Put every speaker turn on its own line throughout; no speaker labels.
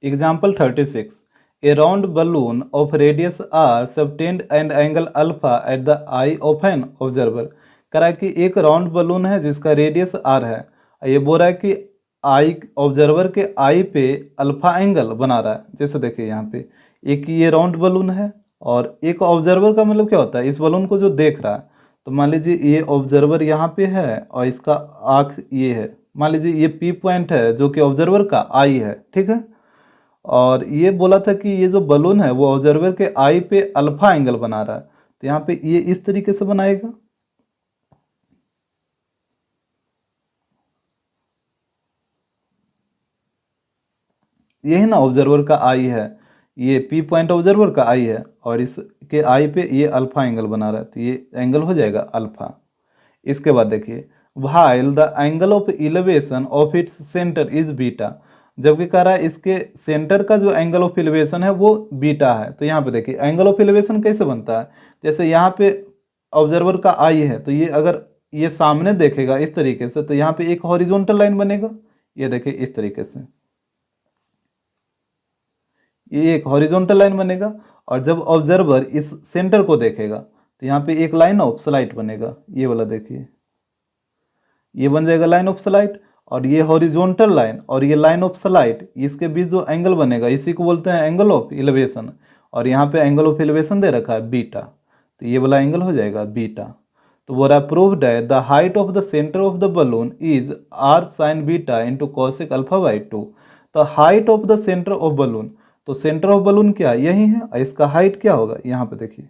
Example 36. A round balloon of radius r subtend an angle alpha at the eye of an observer. कह रहा है कि एक round balloon है जिसका रेडियस r है। ये बोल रहा है कि आई ऑब्जर्वर के आई पे अल्फा एंगल बना रहा है। जैसे देखिए यहाँ पे एक ये राउंड बलून है और एक ऑब्जर्वर का मतलब क्या होता है, इस बलून को जो देख रहा है। तो मान लीजिए ये ऑब्जर्वर यहाँ पे है और इसका आँख ये है। मान लीजिए ये पी पॉइंट है जो कि ऑब्जर्वर का आई है, ठीक है। और ये बोला था कि ये जो बलून है वो ऑब्जर्वर के आई पे अल्फा एंगल बना रहा है। तो यहाँ पे ये इस तरीके से बनाएगा, यही ना ऑब्जर्वर का आई है, ये पी पॉइंट ऑब्जर्वर का आई है और इसके आई पे ये अल्फा एंगल बना रहा है। तो ये एंगल हो जाएगा अल्फा। इसके बाद देखिए while the angle of elevation of its center is beta, जबकि कह रहा है इसके सेंटर का जो एंगल ऑफ एलिवेशन है वो बीटा है। तो यहाँ पे देखिए एंगल ऑफ एलिवेशन कैसे बनता है, जैसे यहाँ पे ऑब्जर्वर का आई है तो ये अगर ये सामने देखेगा इस तरीके से तो यहाँ पे एक हॉरिजॉन्टल लाइन बनेगा। ये देखिए इस तरीके से ये एक हॉरिजॉन्टल लाइन बनेगा और जब ऑब्जर्वर इस सेंटर को देखेगा तो यहाँ पे एक लाइन ऑफ स्लाइट बनेगा। ये वाला देखिए ये बन जाएगा लाइन ऑफ स्लाइट और ये हॉरिजॉन्टल लाइन और ये लाइन ऑफ स्लाइट, इसके बीच जो एंगल बनेगा इसी को बोलते हैं एंगल ऑफ एलिवेशन। और यहाँ पे एंगल ऑफ एलिवेशन दे रखा है बीटा, तो ये वाला एंगल हो जाएगा बीटा। तो वो प्रूव्ड है the height of the centre of the balloon is R sine beta into cosec alpha by 2। तो height of the centre of balloon, तो सेंटर ऑफ बलून क्या यही है और इसका हाइट क्या होगा, यहाँ पे देखिए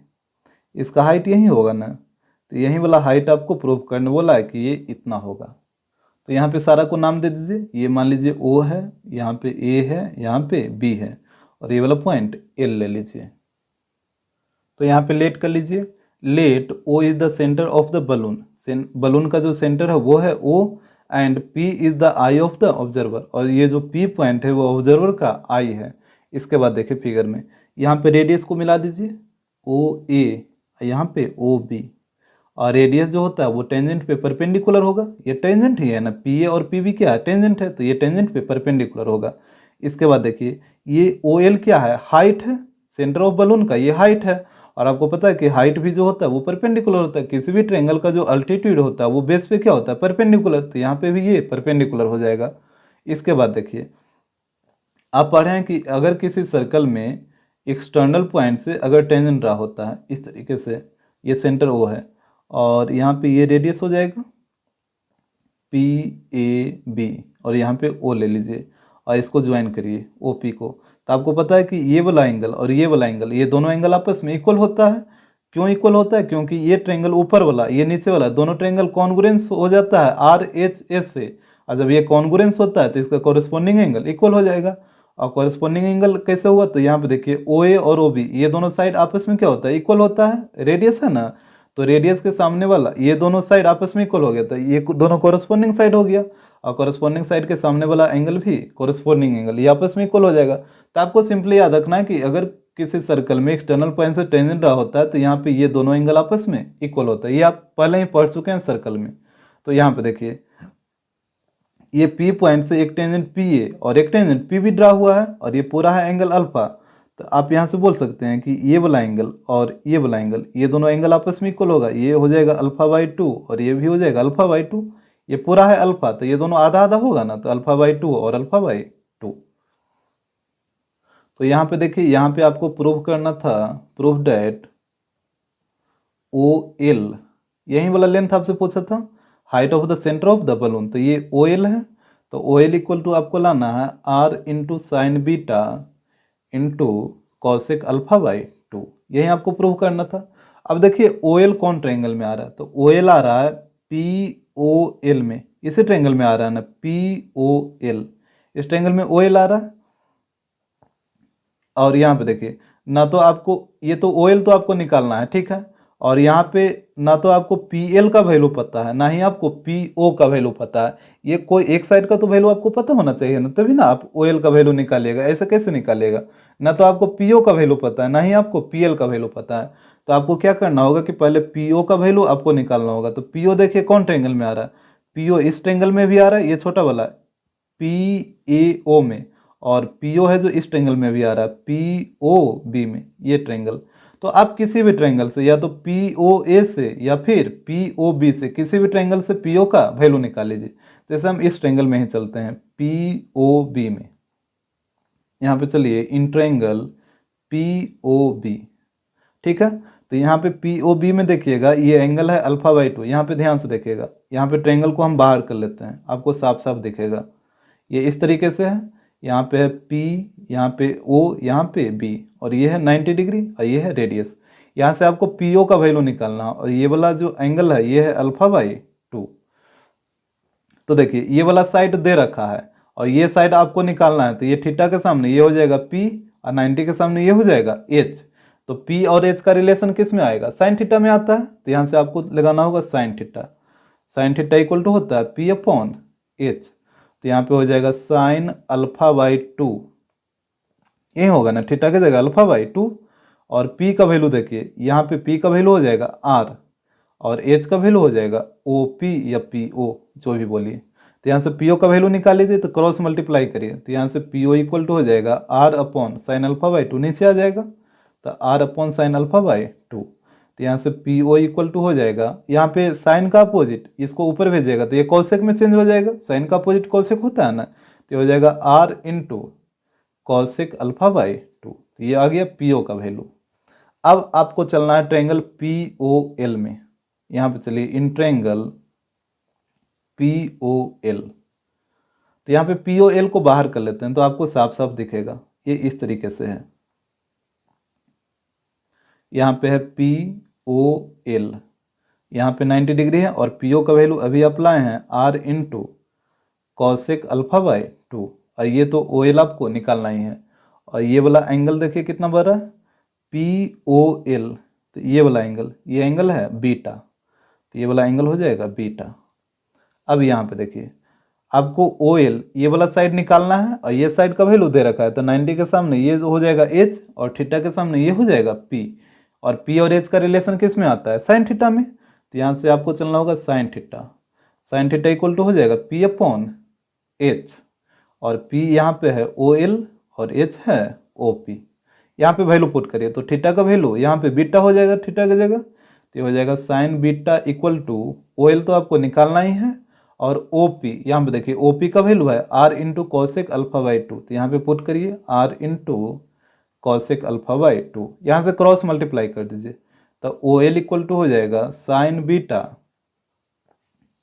इसका हाइट यही होगा ना। तो यही वाला हाइट आपको प्रूव करने बोला है कि ये इतना होगा। तो यहाँ पे सारा को नाम दे दीजिए। ये मान लीजिए ओ है, यहाँ पे ए है, यहाँ पे बी है और ये वाला पॉइंट एल ले लीजिए। तो यहाँ पे लेट कर लीजिए। Let O is the centre of the balloon, balloon का जो सेंटर है वो है O and P is the eye of the observer, और ये जो पी पॉइंट है वो ऑब्जर्वर का आई है। इसके बाद देखिए फिगर में यहाँ पे रेडियस को मिला दीजिए ओ ए, यहाँ पे ओ बी, और रेडियस जो होता है वो टेंजेंट पे परपेंडिकुलर होगा। ये टेंजेंट ही है ना, पी ए और पी बी क्या है, टेंजेंट है, तो ये टेंजेंट पे परपेंडिकुलर होगा। इसके बाद देखिए ये ओ एल क्या है, हाइट है, सेंटर ऑफ बलून का ये हाइट है। और आपको पता है कि हाइट भी जो होता है वो परपेंडिकुलर होता है। किसी भी ट्रायंगल का जो अल्टीट्यूड होता है वो बेस पे क्या होता है, परपेंडिकुलर। तो यहाँ पे भी ये परपेंडिकुलर हो जाएगा। इसके बाद देखिए आप पढ़े हैं कि अगर किसी सर्कल में एक्सटर्नल पॉइंट से अगर टेंजेंट रहा होता है इस तरीके से, ये सेंटर ओ है और यहाँ पे ये रेडियस हो जाएगा पी ए बी और यहाँ पे ओ ले लीजिए और इसको ज्वाइन करिए ओ पी को। तो आपको पता है कि ये वाला एंगल और ये वाला एंगल, ये दोनों एंगल आपस में इक्वल होता है। क्यों इक्वल होता है, क्योंकि ये ट्रायंगल ऊपर वाला ये नीचे वाला दोनों ट्रायंगल कॉन्ग्रुएंस हो जाता है आर एच एस से, और जब ये कॉन्ग्रुएंस होता है तो इसका कॉरेस्पॉन्डिंग एंगल इक्वल हो जाएगा। और कॉरेस्पॉन्डिंग एंगल कैसे हुआ, तो यहाँ पे देखिए ओ ए और ओ बी ये दोनों साइड आपस में क्या होता है, इक्वल होता है। रेडियस है ना, तो रेडियस के सामने वाला ये दोनों साइड आपस में इक्वल हो गया, तो ये दोनों कॉरेस्पॉन्डिंग साइड हो गया और कॉरेस्पॉन्डिंग साइड के सामने वाला एंगल भी कॉरेस्पॉन्डिंग एंगल ये आपस में इक्वल हो जाएगा। तो आपको सिंपली याद रखना है कि अगर किसी सर्कल में एक्सटर्नल पॉइंट से टेंजेंट रहा होता है तो यहाँ पे ये दोनों एंगल आपस में इक्वल होता है। ये आप पहले ही पढ़ चुके हैं सर्कल में। तो यहाँ पे देखिए ये पी पॉइंट से एक टेंजेंट पी ए और एक टेंजेंट पी बी ड्रा हुआ है और ये पूरा है एंगल अल्फा। तो आप यहाँ से बोल सकते हैं कि ये वाला एंगल और ये वाला एंगल ये दोनों एंगल आपस में इक्वल होगा। ये हो जाएगा अल्फा बाई 2 और ये भी हो जाएगा अल्फा बाई 2। ये पूरा है अल्फा, तो ये दोनों आधा आधा होगा ना, तो अल्फा बाई 2 और अल्फा बाई 2। तो यहाँ पे देखिए यहाँ पे आपको प्रूव करना था, प्रूव डैट ओ एल, यही वाला लेंथ आपसे पूछा था, height of the centre of the balloon. तो ये ओ एल है, तो ओ एल इक्वल टू आपको लाना है R into sine beta into cosec alpha by 2। यही आपको प्रूव करना था। अब देखिए ओ एल कौन ट्रायंगल में आ रहा है, तो ओ एल आ रहा है पी ओ एल में, इसी ट्रायंगल में आ रहा है ना पी ओ एल, इस ट्रायंगल में ओ एल आ रहा है। और यहाँ पे देखिए ना तो आपको ये तो ओ एल तो आपको निकालना है, ठीक है, और यहाँ पे ना तो आपको पी एल का वैल्यू पता है ना ही आपको पी ओ का वैल्यू पता है। ये कोई एक साइड का तो वैल्यू आपको पता होना चाहिए ना, तभी ना आप ओ एल का वैल्यू निकालिएगा। ऐसे कैसे निकालिएगा, ना तो आपको पीओ का वैल्यू पता है, ना ही आपको पीएल का वैल्यू पता है। तो आपको क्या करना होगा कि पहले पीओ का वैल्यू आपको निकालना होगा। तो पीओ देखिए कौन ट्रायंगल में आ रहा है, पीओ इस ट्रायंगल में भी आ रहा है, ये छोटा वाला पी ए ओ में, और पीओ है जो इस ट्रायंगल में भी आ रहा है पी ओ बी में, ये ट्रायंगल। तो आप किसी भी ट्रायंगल से या तो पी ओ ए से या फिर पी ओ बी से, किसी भी ट्रायंगल से पीओ का वैल्यू निकाल लीजिए। जैसे हम इस ट्रायंगल में ही चलते हैं पी ओ बी में, यहाँ पे चलिए in triangle P O B, ठीक है। तो यहाँ पे पी ओ बी में देखिएगा ये एंगल है अल्फा बाई 2, यहाँ पे ध्यान से देखिएगा, यहाँ पे ट्रायंगल को हम बाहर कर लेते हैं, आपको साफ साफ दिखेगा। ये इस तरीके से है, यहाँ पे है पी, यहाँ पे ओ, यहाँ पे बी, और ये है 90 डिग्री और ये है रेडियस। यहाँ से आपको पी ओ का वैल्यू निकालना, और ये वाला जो एंगल है ये है अल्फा बाई 2। तो देखिए ये वाला साइड दे रखा है और ये साइड आपको निकालना है। तो ये थीटा के सामने ये हो जाएगा P और 90 के सामने ये हो जाएगा H। तो P और H का रिलेशन किस में आएगा, साइन थीटा में आता है। तो यहाँ से आपको लगाना होगा sine theta. Sine theta equal to होता है P अपॉन H। तो यहाँ पे हो जाएगा साइन अल्फा बाई 2, ये होगा ना, थीटा की जगह अल्फा बाई 2। और P का वैल्यू देखिए, यहाँ पे P का वैल्यू हो जाएगा R और H का वैल्यू हो जाएगा OP या PO, जो भी बोलिए। तो यहाँ से PO का वैल्यू निकाल लीजिए, तो क्रॉस मल्टीप्लाई करिए। तो यहाँ से PO इक्वल टू हो जाएगा R upon sine alpha by 2, नीचे आ जाएगा तो R upon sine alpha by 2। तो यहाँ से PO इक्वल टू हो जाएगा, यहाँ पे साइन का अपोजिट इसको ऊपर भेजिएगा तो ये कौशिक में चेंज हो जाएगा, साइन का अपोजिट कौशिक होता है ना। तो हो जाएगा R into Kaushik alpha by 2। तो ये आ गया PO का वैल्यू। अब आपको चलना है ट्रायंगल POL में, यहाँ पे चलिए इन ट्रायंगल POL। तो यहाँ पे POL को बाहर कर लेते हैं तो आपको साफ साफ दिखेगा, ये इस तरीके से है। यहाँ पे है POL, यहाँ पे 90 डिग्री है और PO का वैल्यू अभी अप्लाई है R into cosec alpha by 2, और ये तो OL आपको निकालना ही है। और ये वाला एंगल देखिए कितना बढ़ रहा है POL, तो ये वाला एंगल, ये एंगल है बीटा, तो ये वाला एंगल हो जाएगा बीटा। अब यहाँ पे देखिए आपको OL ये वाला साइड निकालना है और ये साइड का वैल्यू दे रखा है। तो 90 के सामने ये हो जाएगा H और थीटा के सामने ये हो जाएगा P, और P और H का रिलेशन किस में आता है, साइन थीटा में। तो यहाँ से आपको चलना होगा sine theta. Sine theta equal to हो जाएगा P अपॉन H, और P यहाँ पे है OL और H है OP। यहाँ पे वैल्यू पुट करिए तो थीटा का वैल्यू यहाँ पे बीटा हो जाएगा थीटा की जगह, तो हो जाएगा sine beta equal to OL तो आपको निकालना ही है, और OP यहाँ पे देखिए OP का वैल्यू है R into cosec alpha by 2। तो यहाँ पे पुट करिए R into cosec alpha by 2, यहाँ से क्रॉस मल्टीप्लाई कर दीजिए। तो OL इक्वल टू हो जाएगा sine beta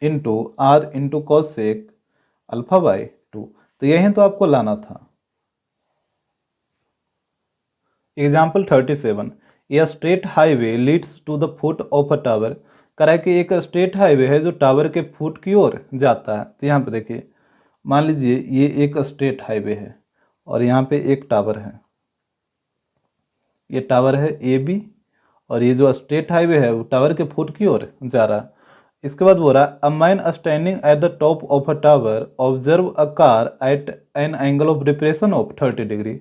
into R into cosec alpha by 2। तो यही तो आपको लाना था। Example 37, a straight highway leads to the foot of a tower. करा है कि एक स्ट्रेट हाईवे है जो टावर के फुट की ओर जाता है। तो यहाँ पे देखिए मान लीजिए ये एक स्ट्रेट हाईवे है और यहाँ पे एक टावर है, ये टावर है AB, और ये जो स्ट्रेट हाईवे है वो टावर के फुट की ओर जा रहा है। इसके बाद बोल रहा है a man standing at the top of a tower observe a car eight an angle of depression of 30 degree.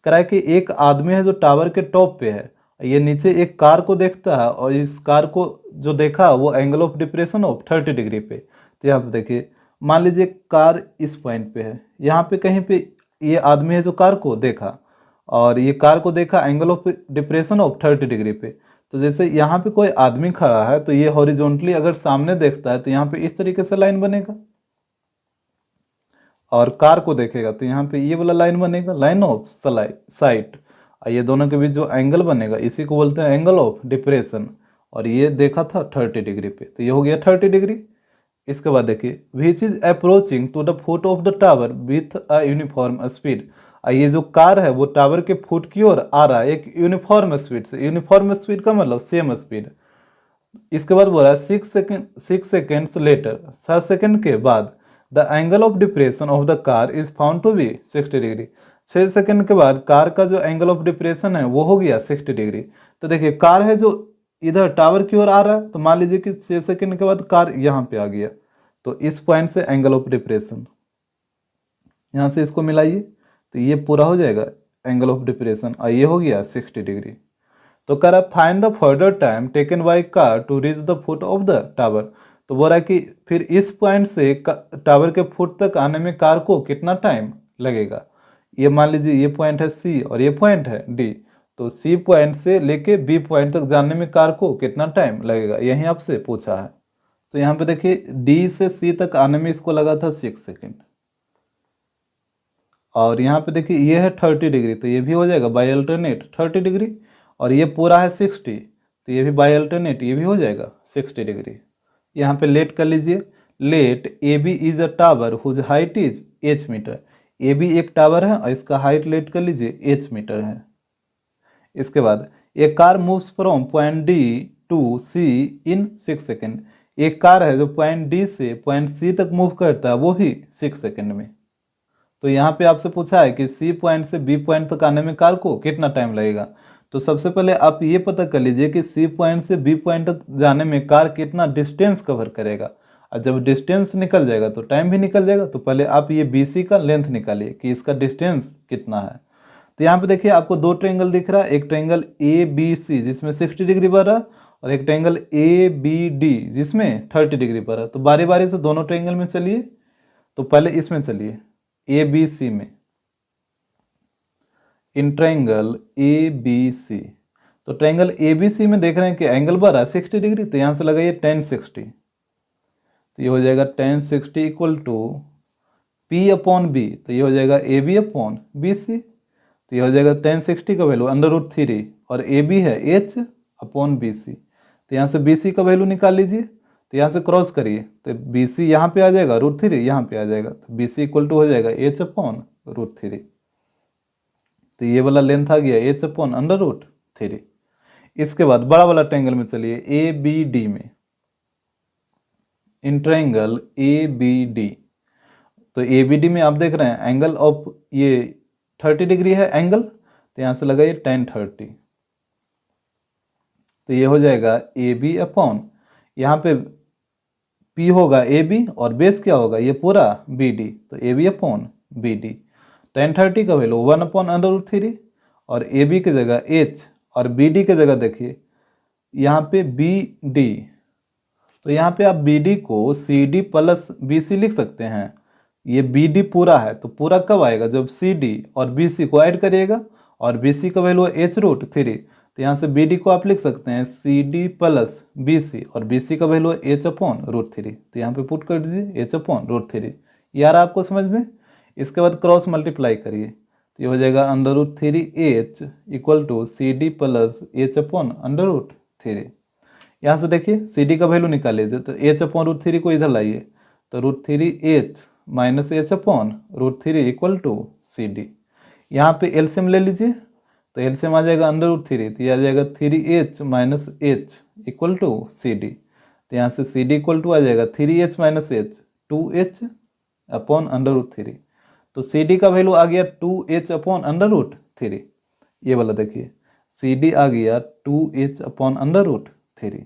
करा है कि एक आदमी है जो टावर के टॉप पे है, ये नीचे एक कार को देखता है और इस कार को जो देखा वो angle of depression of 30 degree पे। तो यहाँ से देखिए मान लीजिए कार इस पॉइंट पे है, यहाँ पे कहीं पे ये आदमी है जो कार को देखा, और ये कार को देखा angle of depression of 30 degree पे। तो जैसे यहाँ पे कोई आदमी खड़ा है तो ये हॉरिजॉन्टली अगर सामने देखता है तो यहाँ पे इस तरीके से लाइन बनेगा, और कार को देखेगा तो यहाँ पे ये वाला लाइन बनेगा, लाइन ऑफ साइट। और ये दोनों के बीच जो एंगल बनेगा इसी को बोलते हैं एंगल ऑफ डिप्रेशन, और ये देखा था 30 डिग्री पे, तो ये हो गया 30 डिग्री। इसके बाद देखिए which is approaching to the foot of the tower with a uniform speed. ये जो कार है वो टावर के फुट की ओर आ रहा है एक यूनिफॉर्म स्पीड से। यूनिफॉर्म स्पीड का मतलब सेम स्पीड। इसके बाद बोला 6 सेकेंड्स लेटर, 7 सेकेंड के बाद the angle of depression of the car is found to be 60 degree. 6 second के बाद कार का जो एंगल ऑफ डिप्रेशन है वो हो गया 60 डिग्री। तो देखिए कार है जो इधर टावर की ओर आ रहा है, तो मान लीजिए कि 6 सेकेंड के बाद कार यहाँ पे आ गया, तो इस पॉइंट से एंगल ऑफ डिप्रेशन यहाँ से इसको मिलाइए तो ये पूरा हो जाएगा एंगल ऑफ डिप्रेशन, और ये हो गया 60 डिग्री। तो कह रहा है find the further time taken by car to reach the foot of the tower. तो बोल रहा है कि फिर इस पॉइंट से टावर के फुट तक आने में कार को कितना टाइम लगेगा। ये मान लीजिए ये पॉइंट है सी और ये पॉइंट है डी, तो सी पॉइंट से लेके बी पॉइंट तक जाने में कार को कितना टाइम लगेगा, यही आपसे पूछा है। तो यहाँ पे देखिए डी से सी तक आने में इसको लगा था 6 सेकेंड, और यहाँ पे देखिए ये है 30 डिग्री, तो ये भी हो जाएगा बाई अल्टरनेट 30 डिग्री, और ये पूरा है 60, तो ये भी बाई अल्टरनेट ये भी हो जाएगा 60 डिग्री। यहाँ पे लेट कर लीजिए, let A B is a tower whose height is H metre. A B एक टावर है और इसका हाइट लेट कर लीजिए एच मीटर है। इसके बाद a car moves from point D to C in 6 second. एक कार है जो पॉइंट डी से पॉइंट सी तक मूव करता है, वो भी 6 सेकेंड में। तो यहाँ पे आपसे पूछा है कि सी पॉइंट से बी पॉइंट तक आने में कार को कितना टाइम लगेगा। तो सबसे पहले आप ये पता कर लीजिए कि सी पॉइंट से बी पॉइंट तक जाने में कार कितना डिस्टेंस कवर करेगा, और जब डिस्टेंस निकल जाएगा तो टाइम भी निकल जाएगा। तो पहले आप ये बी सी का लेंथ निकालिए कि इसका डिस्टेंस कितना है। तो यहाँ पे देखिए आपको दो ट्रायंगल दिख रहा है, एक ट्रायंगल ए बी सी जिसमें 60 डिग्री पर रहा, और एक ट्रायंगल ए बी डी जिसमें 30 डिग्री पर है। तो बारी बारी से दोनों ट्रायंगल में चलिए। तो पहले इसमें चलिए ए बी सी में, in triangle A B C. तो ट्रायंगल ए बी सी में देख रहे हैं कि एंगल बढ़ रहा है 60 डिग्री, तो यहाँ से लगाइए tan 60। तो ये हो जाएगा tan 60 equal to P upon B, तो ये हो जाएगा A B upon B C. तो ये हो जाएगा tan 60 का वैल्यू √3, और ए बी है एच अपॉन बी सी। तो यहाँ से बी सी का वैल्यू निकाल लीजिए। तो यहाँ से क्रॉस करिए, तो बी सी यहाँ पे आ जाएगा √3 यहाँ पे आ जाएगा, तो बी सी इक्वल टू हो जाएगा एच अपॉन √3। तो ये वाला लेंथ आ गया एच अपॉन √3। इसके बाद बड़ा वाला ट्रायंगल में चलिए ए बी डी में, in triangle A B D. तो ए बी डी में आप देख रहे हैं एंगल ऑफ ये 30 डिग्री है एंगल, तो यहाँ से लगाइए tan 30। तो ये हो जाएगा ए बी अपॉन, यहाँ पे पी होगा ए बी और बेस क्या होगा ये पूरा बी डी, तो A B upon B D. tan 30 का वैल्यू 1 अपॉन √3, और ए बी की जगह एच और बी डी की जगह देखिए यहाँ पे बी डी। तो यहाँ पे आप बी डी को C D plus B C लिख सकते हैं। ये बी डी पूरा है, तो पूरा कब आएगा जब सी डी और बी सी को ऐड करिएगा, और बी सी का वैल्यू है h√3। तो यहाँ से बी डी को आप लिख सकते हैं C D plus B C, और बी सी का वैल्यू है h अपॉन √3। तो यहाँ पे पुट कर दीजिए h अपॉन √3। यार आपको समझ में। इसके बाद क्रॉस मल्टीप्लाई करिए, तो ये हो जाएगा √3h equal to C D plus h upon √3। यहाँ से देखिए सी डी का वैल्यू निकालिए, तो h अपॉन √3 को इधर लाइए, तो √3h minus h upon √3 equal to C D. यहाँ पे एलसीएम ले लीजिए, तो एलसीएम आ जाएगा √3, तो ये आ जाएगा 3h minus h equal to C D. तो यहाँ से सी डी इक्वल टू आ जाएगा 3h minus h 2h upon √3। तो सी डी का वैल्यू आ गया 2h अपॉन √3। ये वाला देखिए सी डी आ गया 2h अपॉन √3।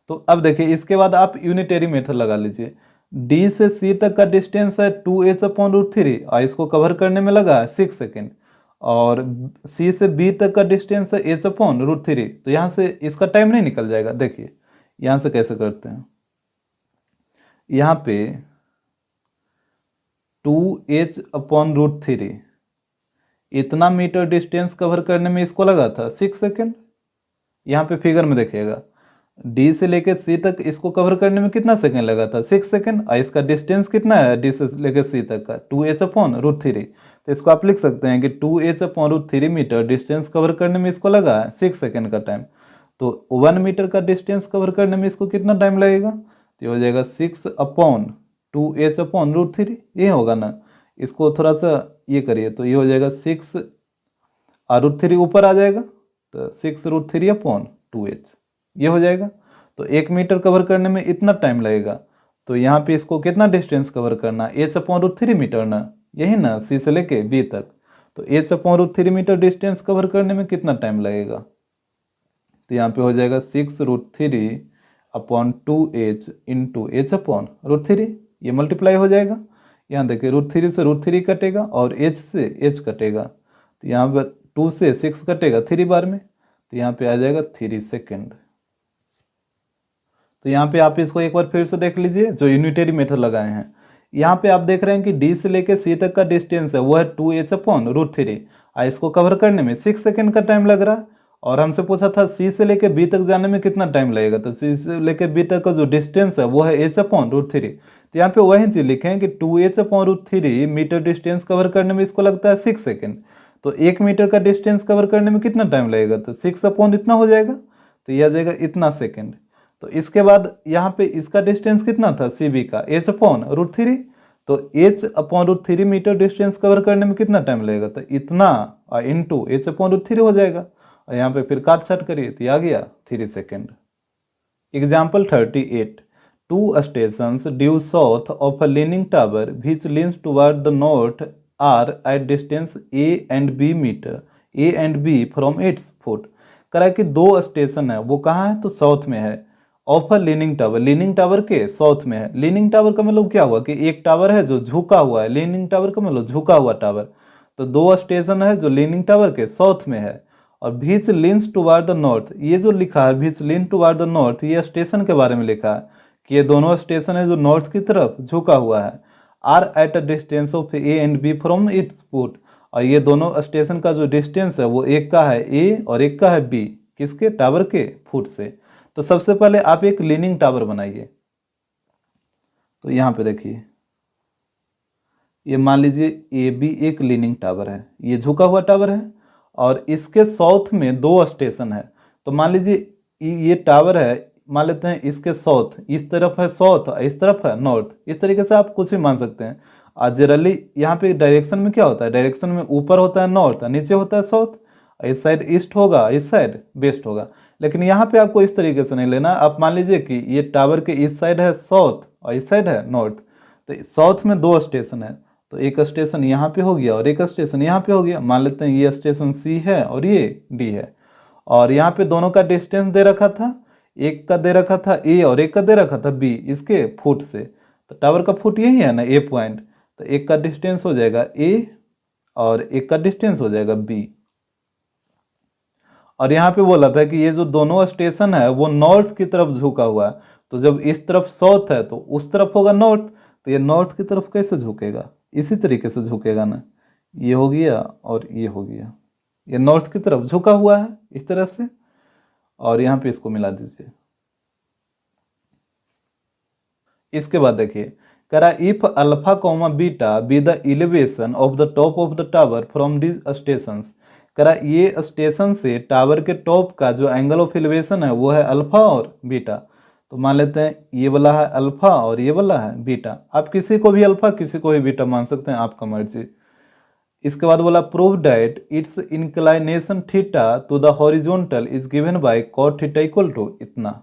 तो अब देखिए इसके बाद आप यूनिटरी मेथड लगा लीजिए। डी से सी तक का डिस्टेंस है 2h अपॉन √3, और इसको कवर करने में लगा है 6 सेकेंड, और सी से बी तक का डिस्टेंस है h अपॉन √3। तो यहाँ से इसका टाइम नहीं निकल जाएगा। देखिए यहाँ से कैसे करते हैं, यहाँ पे 2h अपॉन √3 इतना मीटर डिस्टेंस कवर करने में इसको लगा था 6 सेकेंड। यहाँ पे फिगर में देखिएगा डी से लेके सी तक इसको कवर करने में कितना सेकेंड लगा था 6 सेकेंड, और इसका डिस्टेंस कितना है डी से लेके सी तक का 2h अपॉन √3। तो इसको आप लिख सकते हैं कि 2h upon √3 metre distance cover करने में इसको लगा है 6 सेकेंड का टाइम। तो 1 मीटर का डिस्टेंस कवर करने में इसको कितना टाइम लगेगा, तो ये हो जाएगा 6 अपॉन 2h अपॉन √3। ये होगा ना, इसको थोड़ा सा ये करिए, तो ये हो जाएगा 6 √3 ऊपर आ जाएगा, तो 6 √3 अपॉन 2h ये हो जाएगा। तो 1 मीटर कवर करने में इतना टाइम लगेगा। तो यहाँ पे इसको कितना डिस्टेंस कवर करना, h अपॉन √3 मीटर ना, यही ना सी से लेके बी तक। तो h upon √3 metre distance cover करने में कितना टाइम लगेगा, तो यहाँ पे हो जाएगा 6 √3 upon 2h into h upon √3। ये मल्टीप्लाई हो जाएगा, यहाँ देखिए √3 से √3 कटेगा और h से h कटेगा, तो यहाँ पर 2 से 6 कटेगा 3 बार में, तो यहाँ पे आ जाएगा 3 सेकेंड। तो यहाँ पे आप इसको एक बार फिर से देख लीजिए जो यूनिटरी मेथड लगाए हैं। यहाँ पे आप देख रहे हैं कि D से लेके C तक का डिस्टेंस है वो है 2h/√3। इसको कवर करने में 6 सेकेंड का टाइम लग रहा है, और हमसे पूछा था C से लेके B तक जाने में कितना टाइम लगेगा, तो C से लेके B तक का जो डिस्टेंस है वो है h/√3। तो यहाँ पे वही चीज़ लिखे हैं कि 2h/√3 मीटर डिस्टेंस कवर करने में इसको लगता है 6 सेकेंड। तो 1 मीटर का डिस्टेंस कवर करने में कितना टाइम लगेगा, तो 6 इतना हो जाएगा, तो यह आ जाएगा इतना सेकेंड। तो इसके बाद यहाँ पे इसका डिस्टेंस कितना था CB का h/√3, तो h/√3 मीटर डिस्टेंस कवर करने में कितना टाइम लगेगा, तो इतना इंटू h/√3 हो जाएगा, और यहाँ पे फिर काट छाट करिए तो आ गया 3 second. Example 38, 2 stations due south of a leaning tower which leans toward the north are at distance A and B meter A and B from its foot। करा कि 2 स्टेशन है, वो कहाँ है, तो साउथ में है, of a leaning tower, leaning tower के साउथ में है। लीनिंग टावर का मतलब क्या हुआ कि एक टावर है जो झुका हुआ है, लीनिंग टावर का मतलब झुका हुआ टावर। तो 2 स्टेशन है जो लीनिंग टावर के साउथ में है, और विच लीन्स टुवार्ड द नॉर्थ, ये जो लिखा है विच लीन टुवार्ड द नॉर्थ, ये स्टेशन के बारे में लिखा है कि ये दोनों स्टेशन है जो नॉर्थ की तरफ झुका हुआ है। Are at a distance of A and B from its foot, और ये दोनों स्टेशन का जो डिस्टेंस है वो एक का है ए और एक का है बी, किसके, टावर के फुट से। तो सबसे पहले आप एक लीनिंग टावर बनाइए। तो यहाँ पे देखिए ये मान लीजिए ए बी एक लीनिंग टावर है, ये झुका हुआ टावर है, और इसके साउथ में 2 स्टेशन है। तो मान लीजिए ये टावर है, मान लेते हैं इसके साउथ, इस तरफ है साउथ, इस तरफ है नॉर्थ, इस तरीके से आप कुछ भी मान सकते हैं। और जनरली यहाँ पे डायरेक्शन में क्या होता है, डायरेक्शन में ऊपर होता है नॉर्थ, नीचे होता है साउथ, इस साइड ईस्ट होगा, इस साइड वेस्ट होगा। लेकिन यहाँ पे आपको इस तरीके से नहीं लेना। आप मान लीजिए कि ये टावर के इस साइड है साउथ और इस साइड है नॉर्थ, तो साउथ में 2 स्टेशन है, तो एक स्टेशन यहाँ पे हो गया और एक स्टेशन यहाँ पे हो गया। मान लेते हैं ये स्टेशन C है और ये D है, और यहाँ पे दोनों का डिस्टेंस दे रखा था, एक का दे रखा था A और एक का दे रखा था B, इसके फुट से। तो टावर का फुट यही है ना, A पॉइंट, तो एक का डिस्टेंस हो जाएगा A और एक का डिस्टेंस हो जाएगा B। और यहाँ पे बोला था कि ये जो दोनों स्टेशन है वो नॉर्थ की तरफ झुका हुआ है, तो जब इस तरफ साउथ है तो उस तरफ होगा नॉर्थ, तो ये नॉर्थ की तरफ कैसे झुकेगा, इसी तरीके से झुकेगा ना, ये हो गया और ये हो गया, ये नॉर्थ की तरफ झुका हुआ है इस तरफ से, और यहाँ पे इसको मिला दीजिए। इसके बाद देखिए करा if alpha comma beta be the elevation of the top of the tower from this stations, करा ये स्टेशन से टावर के टॉप का जो एंगल ऑफ एलिवेशन है वो है अल्फा और बीटा। तो मान लेते हैं ये वाला है अल्फा और ये वाला है बीटा, आप किसी को भी अल्फा किसी को भी बीटा मान सकते हैं, आपका मर्जी। इसके बाद बोला prove that its inclination theta to the horizontal is given by cot theta equal to इतना।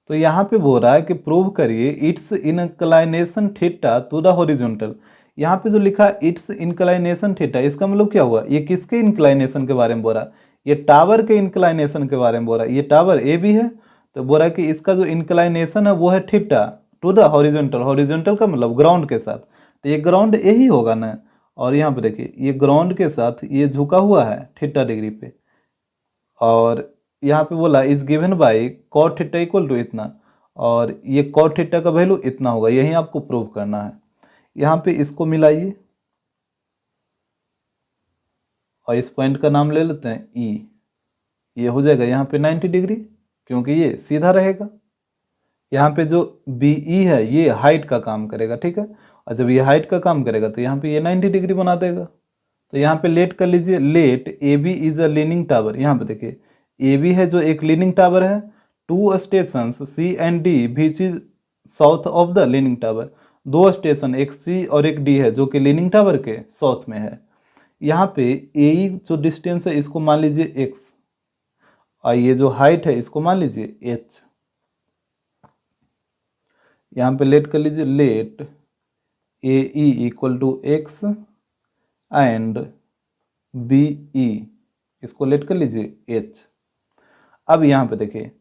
तो यहाँ पे बोल रहा है कि प्रूव करिए it's inclination theta to the horizontal. यहाँ पे जो लिखा है इट्स इंक्लाइनेशन थीटा, इसका मतलब क्या हुआ, ये किसके इंक्लाइनेशन के बारे में बोल रहा है, ये टावर के इंक्लाइनेशन के बारे में बोल रहा है। ये टावर ए बी है, तो बोल रहा है कि इसका जो इंक्लाइनेशन है वो है theta to the horizontal, horizontal का मतलब ग्राउंड के साथ, तो ये ग्राउंड ए ही होगा ना। और यहाँ पे देखिए ये ग्राउंड के साथ ये झुका हुआ है थीटा डिग्री पे, और यहाँ पे बोला is given by cot theta equal to इतना, और ये कॉट थीटा का वैल्यू इतना होगा, यही आपको प्रूव करना है। यहाँ पे इसको मिलाइए और इस पॉइंट का नाम ले लेते हैं E, ये हो जाएगा यहाँ पे 90 डिग्री क्योंकि ये सीधा रहेगा। यहाँ पे जो BE है ये हाइट का काम करेगा, ठीक है, और जब ये हाइट का काम करेगा तो यहाँ पे ये 90 डिग्री बना देगा। तो यहाँ पे लेट कर लीजिए, let AB is a leaning tower. यहाँ पे देखिए AB है जो एक लीनिंग टावर है, 2 station C and D which is south of the leaning tower, 2 station एक C और एक D है जो कि लीनिंग टावर के साउथ में है। यहाँ पे AE जो डिस्टेंस है इसको मान लीजिए x, और ये जो हाइट है इसको मान लीजिए h। यहाँ पे लेट कर लीजिए, let AE equal to x and BE, इसको लेट कर लीजिए h। अब यहाँ पे देखिए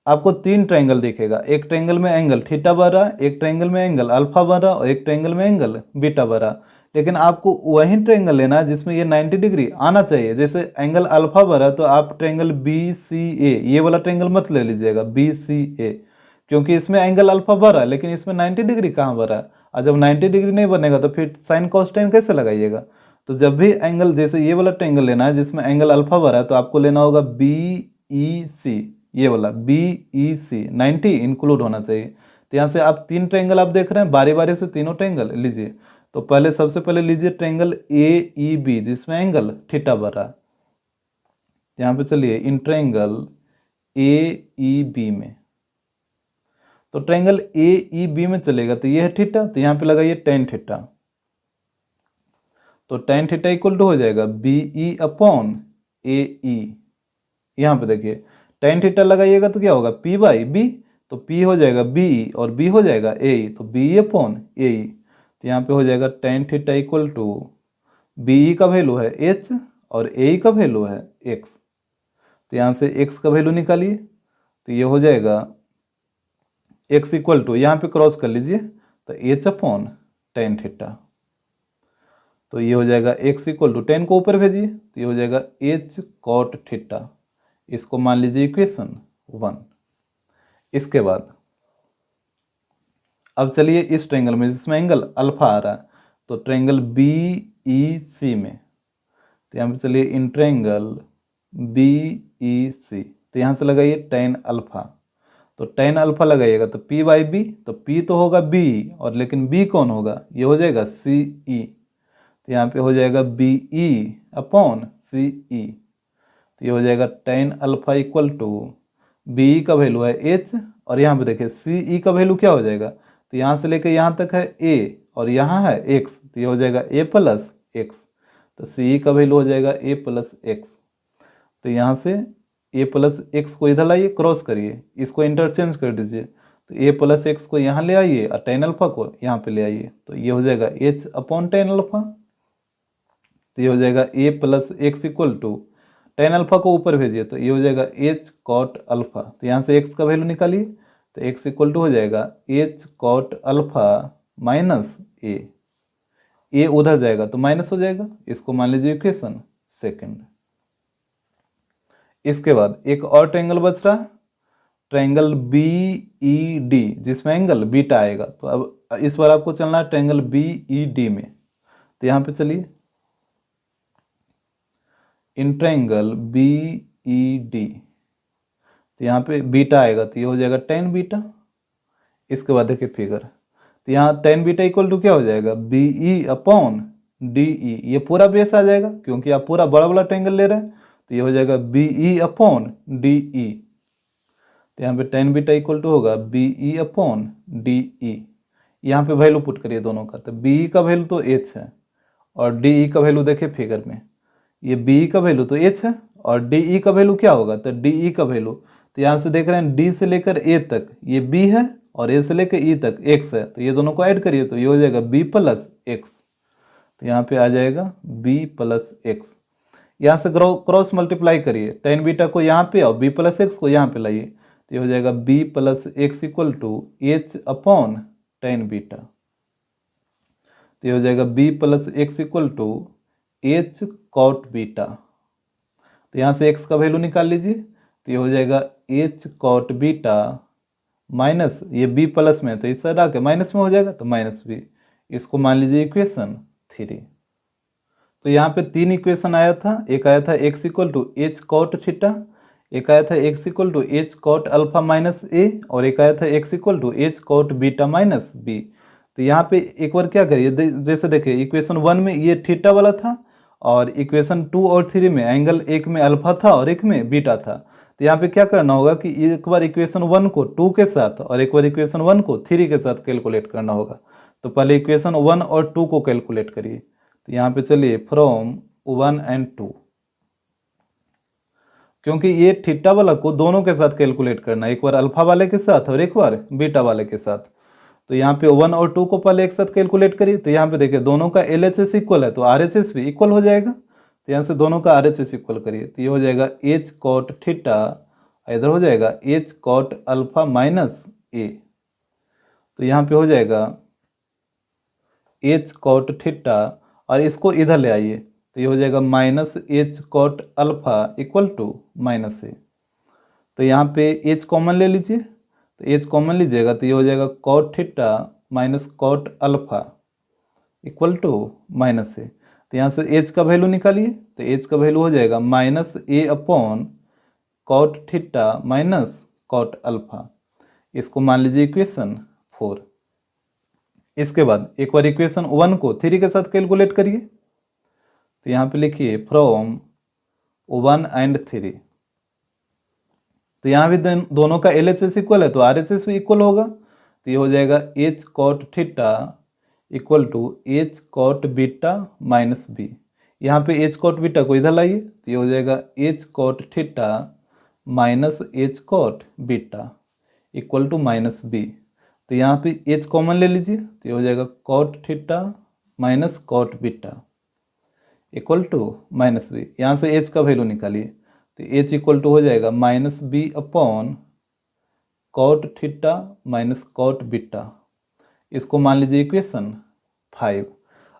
आपको 3 ट्रायंगल दिखेगा, एक ट्रायंगल में एंगल थीटा बन रहा, एक ट्रायंगल में एंगल अल्फा बन रहा और एक ट्रायंगल में एंगल बीटा बन रहा। लेकिन आपको वही ट्रायंगल लेना है जिसमें ये 90 डिग्री आना चाहिए। जैसे एंगल अल्फा बन रहा तो आप ट्रायंगल बी सी ए, ये वाला ट्रायंगल मत ले लीजिएगा बी सी ए, क्योंकि इसमें एंगल अल्फा बन रहा है लेकिन इसमें 90 डिग्री कहाँ बन रहा है। और जब 90 डिग्री नहीं बनेगा तो फिर साइन कॉस टेन कैसे लगाइएगा। तो जब भी एंगल, जैसे ये वाला ट्रायंगल लेना है जिसमें एंगल अल्फा बन रहा है तो आपको लेना होगा बी ई सी, ये वाला बी ई सी 90 इंक्लूड होना चाहिए। तो यहाँ से आप 3 ट्रायंगल आप देख रहे हैं, बारी बारी से तीनों ट्रायंगल लीजिए। तो पहले सबसे पहले लीजिए ट्रायंगल ए ई बी जिसमें एंगल थीटा बन रहा है। यहाँ पे चलिए in triangle A E B में, तो ट्रायंगल ए ई बी में चलेगा तो ये है थीटा, तो यहाँ पे लगाइए टेन थीटा। तो टेन थीटा इक्वल टू हो जाएगा बी ई अपॉन ए ई। यहाँ पे देखिए टेन थीटा लगाइएगा तो क्या होगा पी बाई बी, तो पी हो जाएगा बी और बी हो जाएगा ए ई, तो बी ई अपॉन ए ई। तो यहाँ पे हो जाएगा tan theta equal to B E का वैल्यू है एच और ए ई का वैल्यू है एक्स। तो यहाँ से एक्स का वैल्यू निकालिए, तो ये हो जाएगा एक्स इक्वल टू, यहाँ पे क्रॉस कर लीजिए तो एच अपॉन टेन थीटा। तो ये हो जाएगा एक्स इक्वल टू, टेन को ऊपर भेजिए तो ये हो जाएगा एच कॉट थीटा। इसको मान लीजिए इक्वेशन 1। इसके बाद अब चलिए इस ट्रायंगल में जिसमें एंगल अल्फा आ रहा है, तो ट्रायंगल बी ई सी में, तो यहाँ पे चलिए इन ट्रायंगल बी ई सी, तो यहाँ से लगाइए टेन अल्फा। तो टेन अल्फा लगाइएगा तो पी बाई बी, तो पी तो होगा बी और लेकिन बी कौन होगा, ये हो जाएगा सी ई। तो यहाँ पे हो जाएगा बी ई अपॉन सी ई। तो ये हो जाएगा tan alpha equal to B E का वैल्यू है एच और यहाँ पे देखिए सी ई का वैल्यू क्या हो जाएगा, तो यहाँ से लेकर यहाँ तक है ए और यहाँ है एक्स, तो ये हो जाएगा ए प्लस एक्स। तो सी ई का वैल्यू हो जाएगा ए प्लस एक्स। तो यहाँ से ए प्लस एक्स को इधर लाइए, क्रॉस करिए, इसको इंटरचेंज कर दीजिए। तो ए प्लस एक्स को यहाँ ले आइए और टेन अल्फा को यहाँ पे ले आइए, तो ये हो जाएगा एच अपॉन टेन अल्फा। तो ये हो जाएगा a plus x equal to, ten alpha को ऊपर भेजिए तो ये हो जाएगा एच कॉट अल्फा। तो यहाँ से एक्स का वैल्यू निकालिए, तो एक्स इक्वल टू हो जाएगा एच कॉट अल्फा माइनस ए उधर जाएगा तो माइनस हो जाएगा। इसको मान लीजिए इक्वेशन 2। इसके बाद एक और ट्रायंगल बच रहा, ट्रायंगल बी ई डी जिसमें एंगल बीटा आएगा। तो अब इस बार आपको चलना है ट्रायंगल बी ई डी में। तो यहाँ पे चलिए in triangle B E D, तो यहाँ पे बीटा आएगा तो ये हो जाएगा टेन बीटा। इसके बाद देखिए फिगर, तो यहाँ टेन बीटा इक्वल टू क्या हो जाएगा B E upon D E, ये पूरा बेस आ जाएगा क्योंकि आप पूरा बड़ा बड़ा ट्रायंगल ले रहे हैं। तो ये हो जाएगा B E upon D E. तो यहाँ पे टेन बीटा इक्वल टू होगा B E upon D E. यहाँ पे वैल्यू पुट करिए दोनों का, तो बी ई का वैल्यू तो एच है और डी ई का वैल्यू देखिए फिगर में, ये बी ई का वैल्यू तो एच है और डी ई का वैल्यू क्या होगा, तो डी ई का वैल्यू, तो यहाँ से देख रहे हैं डी से लेकर ए तक ये बी है और ए से लेकर ई तक एक्स है। तो ये दोनों को ऐड करिए तो ये हो जाएगा बी प्लस एक्स। तो यहाँ पे आ जाएगा बी प्लस एक्स। यहाँ से क्रॉस मल्टीप्लाई करिए, टेन बीटा को यहाँ पे और बी प्लस एक्स को यहाँ पे लाइए, तो ये हो जाएगा B plus x equal to H upon tan beta. तो ये हो जाएगा B plus x equal to H cot beta. तो यहाँ से एक्स का वैल्यू निकाल लीजिए, तो ये हो जाएगा एच कॉट बीटा माइनस, ये बी प्लस में है तो इस साइड आके माइनस में हो जाएगा तो माइनस बी। इसको मान लीजिए इक्वेशन 3। तो यहाँ पे 3 इक्वेशन आया था, एक आया था x equal to H cot theta, एक आया था x equal to H cot alpha minus a और एक आया था x equal to H cot beta minus B. तो यहाँ पे एक बार क्या करिए, जैसे देखिए इक्वेशन 1 में ये थीटा वाला था और इक्वेशन 2 और 3 में एंगल एक में अल्फा था और एक में बीटा था। तो यहाँ पे क्या करना होगा कि एक बार इक्वेशन 1 को 2 के साथ और एक बार इक्वेशन 1 को 3 के साथ कैलकुलेट करना होगा। तो पहले इक्वेशन 1 और 2 को कैलकुलेट करिए। तो यहाँ पे चलिए फ्रॉम 1 एंड 2, क्योंकि ये थीटा वाला को दोनों के साथ कैलकुलेट करना है, एक बार अल्फा वाले के साथ और एक बार बीटा वाले के साथ। तो यहाँ पे 1 और 2 को पहले एक साथ कैलकुलेट करिए। तो यहाँ पे देखिए दोनों का LHS इक्वल है तो RHS भी इक्वल हो जाएगा। तो यहाँ से दोनों का RHS इक्वल करिए, तो ये हो जाएगा एच कॉट थीटा इधर हो जाएगा H cot alpha minus a, तो यहाँ पे हो जाएगा एच कॉट थीटा, और इसको इधर ले आइए तो ये हो जाएगा minus H cot alpha equal to minus a. तो यहाँ पे एच कॉमन ले लीजिए, तो एच कॉमन लीजिएगा तो ये हो जाएगा cot theta minus cot alpha equal to minus a. तो यहाँ से एच का वैल्यू निकालिए, तो एच का वैल्यू हो जाएगा minus a upon cot theta minus cot alpha. इसको मान लीजिए इक्वेशन 4। इसके बाद एक बार इक्वेशन 1 को 3 के साथ कैलकुलेट करिए, तो यहाँ पे लिखिए फ्रॉम 1 एंड 3। तो यहाँ भी दोनों का LHS इक्वल है तो RHS भी इक्वल होगा, तो ये हो जाएगा H cot theta equal to H cot beta minus B. यहाँ पे एच कॉट बीटा को इधर लाइए तो ये हो जाएगा H cot theta minus H cot beta equal to minus B. तो यहाँ पे एच कॉमन ले लीजिए तो ये हो जाएगा cot theta minus cot beta equal to minus B. यहाँ से एच का वैल्यू निकालिए तो एच इक्वल टू हो जाएगा minus B upon cot theta minus cot beta. इसको मान लीजिए इक्वेशन 5।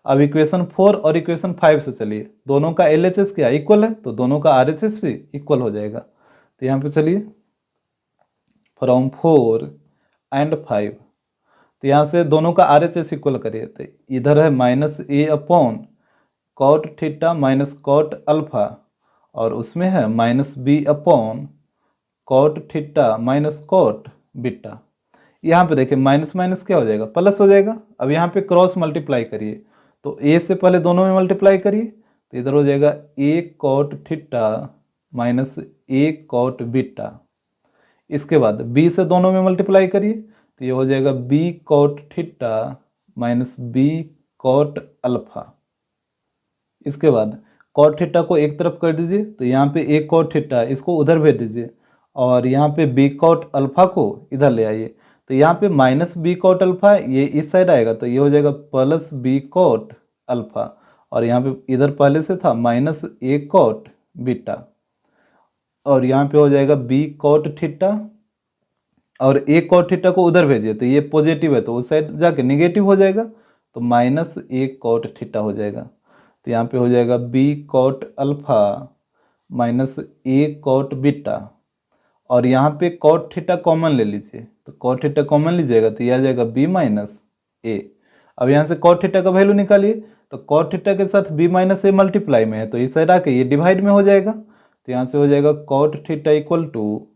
अब इक्वेशन 4 और इक्वेशन 5 से चलिए, दोनों का LHS क्या इक्वल है तो दोनों का RHS भी इक्वल हो जाएगा। तो यहाँ पे चलिए फ्रॉम 4 एंड 5, तो यहाँ से दोनों का RHS इक्वल करिए तो इधर है minus a upon cot theta minus cot alpha, और उसमें है minus B upon cot theta minus cot beta. यहाँ पे देखिए माइनस माइनस क्या हो जाएगा, प्लस हो जाएगा। अब यहाँ पे क्रॉस मल्टीप्लाई करिए तो ए से पहले दोनों में मल्टीप्लाई करिए तो इधर हो जाएगा ए cot theta minus A cot beta. इसके बाद बी से दोनों में मल्टीप्लाई करिए तो ये हो जाएगा B cot theta minus B cot alpha. इसके बाद कॉट थीटा को एक तरफ कर दीजिए तो यहाँ पे ए कॉट थीटा इसको उधर भेज दीजिए, और यहाँ पे बी कॉट अल्फा को इधर ले आइए। तो यहाँ पे माइनस बी कॉट अल्फा ये इस साइड आएगा तो ये हो जाएगा प्लस बी कॉट अल्फा, और यहाँ पे इधर पहले से था माइनस ए कॉट बीटा, और यहाँ पे हो जाएगा बी कॉट थीटा, और ए कॉट थीटा को उधर भेजिए तो ये पॉजिटिव है तो उस साइड जाके निगेटिव हो जाएगा तो माइनस ए कॉट थीटा हो जाएगा। तो यहाँ पे हो जाएगा B cot alpha minus A cot beta, और यहाँ पे कॉट थीटा कॉमन ले लीजिए तो कॉट थीटा कॉमन लीजिएगा तो ये आ जाएगा बी माइनस ए। अब यहाँ से कॉट थीटा का वैल्यू निकालिए तो कॉट थीटा के साथ बी माइनस ए मल्टीप्लाई में है तो इस साइड आके ये डिवाइड में हो जाएगा, तो यहाँ से हो जाएगा cot theta equal to